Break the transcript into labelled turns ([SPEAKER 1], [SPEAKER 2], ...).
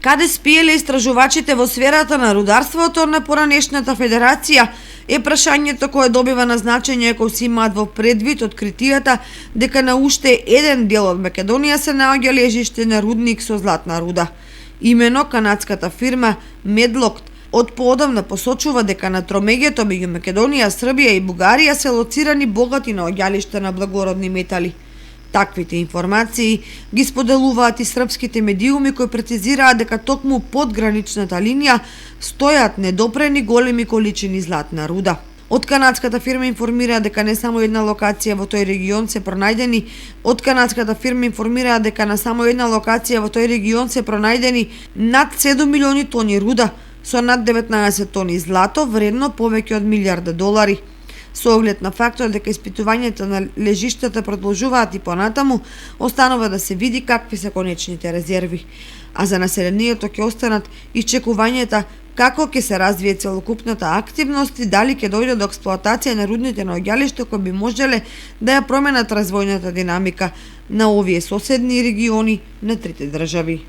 [SPEAKER 1] Каде спиеле истражувачите во сферата на рударството на поранешната федерација е прашањето кое добива на значење кога се имаат во предвид откритијата дека на уште еден дел од Македонија се наоѓа лежиште на рудник со златна руда. Имено канадската фирма Медлокт од поодамна посочува дека на тромеѓето меѓу Македонија, Србија и Бугарија се лоцирани богати наоѓалишта на благородни метали. Таквите информации ги споделуваат и српските медиуми кои прецизираат дека токму под граничната линија стојат недопрени големи количини златна руда. Од канадската фирма информира дека не само една локација во тој регион се пронајдени над 7 милиони тони руда со над 19 тони злато вредно повеќе од $1.000.000. Со оглед на фактот дека испитувањето на лежиштата продолжуваат и понатаму, останува да се види какви се конечните резерви. А за населението ќе останат исчекувањата како ќе се развие целокупната активност и дали ќе дојде до експлоатација на рудните наоѓалишта кои би можеле да ја променат развојната динамика на овие соседни региони на трите држави.